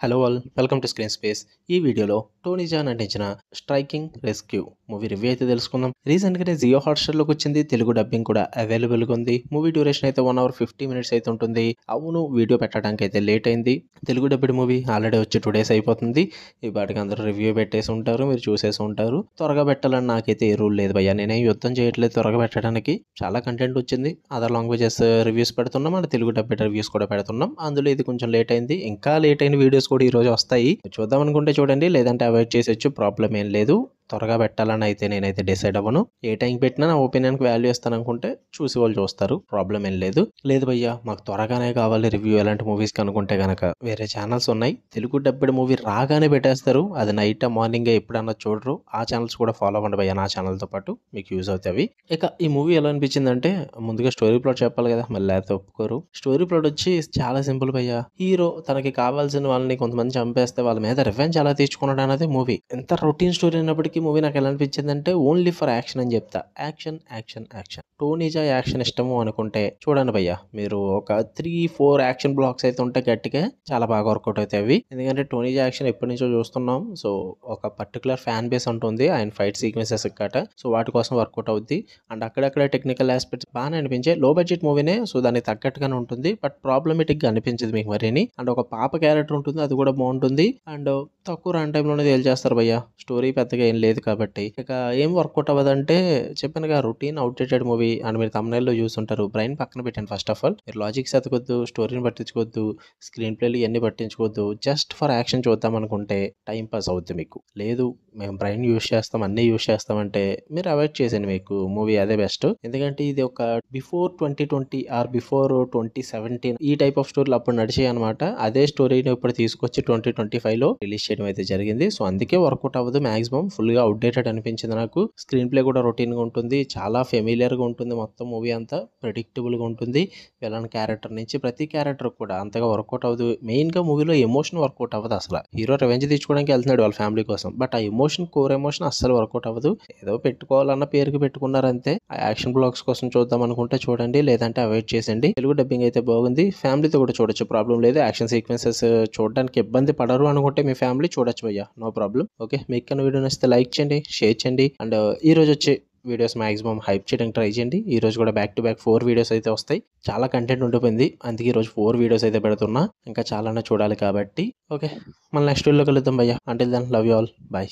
Hello all welcome to screen space. ఈ వీడియోలో Tony John నటించిన స్ట్రైకింగ్ రెస్క్యూ మూవీ రివ్యూ అయితే తెలుసుకుందాం. రీసెంట్గానే జియో హాట్స్టార్లోకి వచ్చింది. తెలుగు డబ్బింగ్ కూడా అవైలబుల్గా ఉంది. మూవీ డ్యూరేషన్ అయితే 1 hour 50 minutes అయితే ఉంటుంది. అవును, వీడియో పెట్టడానికి అయితే లేట్ అయింది. తెలుగు డబ్బిడ్ మూవీ ఆల్రెడీ వచ్చి 2 days అయిపోతుంది. ఈ పాటికి అందరూ రివ్యూ పెట్టేసి ఉంటారు, మీరు చూసేసి ఉంటారు. త్వరగా పెట్టాలని నాకైతే ఏ రూల్ లేదు భయ్యా. నేనేం యుద్ధం చేయట్లేదు త్వరగా పెట్టడానికి. చాలా కంటెంట్ వచ్చింది. అదర్ లాంగ్వేజెస్ రివ్యూస్ పెడుతున్నాం, మన తెలుగు డబ్బిడ్ రివ్యూస్ కూడా పెడుతున్నాం. అందులో ఇది కొంచెం లేట్ అయింది. ఇంకా లేట్ అయిన వీడియోస్ కూడా ఈ రోజు వస్తాయి. చూద్దాం అనుకుంటే చూడండి, లేదంటే అవాయిడ్ చేసేచ్చు, ప్రాబ్లం ఏం లేదు. త్వరగా పెట్టాలని అయితే నేనైతే డిసైడ్ అవ్వను. ఏ టైంకి పెట్టినా నా ఒపీనియన్కి వాల్యూ ఇస్తాను అనుకుంటే చూసి వాళ్ళు చూస్తారు, ప్రాబ్లం ఏం లేదు. లేదు భయ్యా మాకు త్వరగానే కావాలి రివ్యూ ఎలాంటి మూవీస్కి అనుకుంటే కనుక వేరే ఛానల్స్ ఉన్నాయి. తెలుగు డబ్బిడ్ మూవీ రాగానే పెట్టేస్తారు. అది నైట్ మార్నింగ్ ఎప్పుడన్నా చూడరు. ఆ ఛానల్స్ కూడా ఫాలో అవ్వండి భయ్యా, నా ఛానల్తో పాటు మీకు యూజ్ అవుతాయి. ఇక ఈ మూవీ ఎలా అనిపించిందంటే, ముందుగా స్టోరీ ప్లాట్ చెప్పాలి కదా, మళ్ళీ లేకపోతే ఒప్పుకోరు. స్టోరీ ప్లాట్ వచ్చి చాలా సింపుల్ భయ్యా. హీరో తనకి కావాల్సిన వాళ్ళని కొంతమంది చంపేస్తే వాళ్ళ మీద రివెంజ్ ఎలా తీర్చుకున్నాడు అనేది మూవీ. ఎంత రొటీన్ స్టోరీ అయినప్పటికీ మూవీ నాకు ఎలా అనిపించింది అంటే, ఓన్లీ ఫర్ యాక్షన్ అని చెప్తా. Action action action. Tony Jaa action ఇష్టము అనుకుంటే చూడండి భయ్యా. మీరు ఒక 3-4 యాక్షన్ బ్లాక్స్ అయితే ఉంటే గట్టిగా చాలా బాగా వర్కౌట్ అవుతాయి అవి. ఎందుకంటే టోనీజా యాక్షన్ ఎప్పటి నుంచో చూస్తున్నాం. సో ఒక పర్టికులర్ ఫ్యాన్ బేస్ ఉంటుంది ఆయన ఫైట్ సీక్వెన్సెస్ గట్ట. సో వాటి కోసం వర్కౌట్ అవుద్ది. అండ్ అక్కడక్కడ టెక్నికల్ ఆస్పెక్ట్స్ బాగానే అనిపించాయి. లో బడ్జెట్ మూవీనే, సో దానికి తగ్గట్టుగానే ఉంటుంది. బట్ ప్రాబ్లమేటిక్ గా అనిపించదు మీకు మరిని. అండ్ ఒక పాప క్యారెక్టర్ ఉంటుంది, అది కూడా బాగుంటుంది. అండ్ తక్కువ రన్ టైంలోనే తేల్చేస్తారు భయ్యా. స్టోరీ పెద్దగా ఏం లేదు కాబట్టి. ఇక ఏం వర్కౌట్ అవ్వదంటే, చెప్పానుగా రొటీన్ అవుట్డేటెడ్ మూవీ. అండ్ మీరు thumbnail లో చూసుంటారు. బ్రెయిన్ పక్కన పెట్టండి ఫస్ట్ ఆఫ్ ఆల్. మీరు లాజిక్స్ ఎతకొద్దు, స్టోరీని పట్టించుకోవద్దు, స్క్రీన్ ప్లేలు ఇవన్నీ పట్టించుకోవద్దు. జస్ట్ ఫర్ యాక్షన్ చూద్దాం అనుకుంటే టైం పాస్ అవుద్ది మీకు. లేదు మేము బ్రెయిన్ యూస్ చేస్తాం, అన్నీ యూస్ చేస్తామంటే మీరు అవాయిడ్ చేసేయండి. మీకు మూవీ అదే బెస్ట్. ఎందుకంటే ఇది ఒక బిఫోర్ 2020 ఆర్ బిఫోర్ 2017 ఈ టైప్ ఆఫ్ స్టోరీలు అప్పుడు నడిచాయి అనమాట. అదే స్టోరీని ఇప్పుడు తీసుకొచ్చి 2025లో రిలీజ్ చేయడం అయితే జరిగింది. సో అందుకే వర్కౌట్ అవ్వదు మాక్సిమం. ఫుల్ గా అవుట్డేటెడ్ అనిపించింది నాకు. స్క్రీన్ ప్లే కూడా రొటీన్ గా ఉంటుంది, చాలా ఫెమిలియర్ గా ఉంటుంది. మొత్తం మూవీ అంతా ప్రెడిక్టబుల్ గా ఉంటుంది. విలన్ క్యారెక్టర్ నుంచి ప్రతి క్యారెక్టర్ కూడా అంతగా వర్కౌట్ అవ్వదు. మెయిన్ గా మూవీలో ఎమోషన్ వర్కౌట్ అవ్వదు అసలు. హీరో రివెంజ్ తీసుకోవడానికి వెళ్తున్నాడు వాళ్ళ ఫ్యామిలీ కోసం, బట్ ఆ ఎమోషన్, కోర్ ఎమోషన్ అస్సలు వర్కౌట్ అవ్వదు. ఏదో పెట్టుకోవాలన్న పేరుకి పెట్టుకున్నారు అంతే. ఆ యాక్షన్ బ్లాక్స్ కోసం చూద్దాం అనుకుంటే చూడండి, లేదంటే అవాయిడ్ చేసేయండి. తెలుగు డబ్బింగ్ అయితే బాగుంది, ఫ్యామిలీతో కూడా చూడొచ్చు, ప్రాబ్లం లేదు. యాక్షన్ సీక్వెన్సెస్ చూడడానికి ఇబ్బంది పడరు అనుకుంటే మీ ఫ్యామిలీ చూడొచ్చు భయ్యా, నో ప్రాబ్లం. ఓకే, మీకు కన్నా వీడియో నచ్చితే లైక్ చేయండి, షేర్ చేయండి. అండ్ ఈ రోజు వచ్చే వీడియోస్ మాక్సిమం హైప్ చేయడానికి ట్రై చేయండి. ఈ రోజు కూడా బ్యాక్ టు బ్యాక్ 4 వీడియోస్ అయితే వస్తాయి. చాలా కంటెంట్ ఉండిపోయింది, అందుకే ఈ రోజు 4 వీడియోస్ అయితే పెడుతున్నా. ఇంకా చాలానే చూడాలి కాబట్టి. ఓకే, మళ్ళీ నెక్స్ట్ వీడియోలో కలుద్దాం భయ్యా. Until then love you all, bye.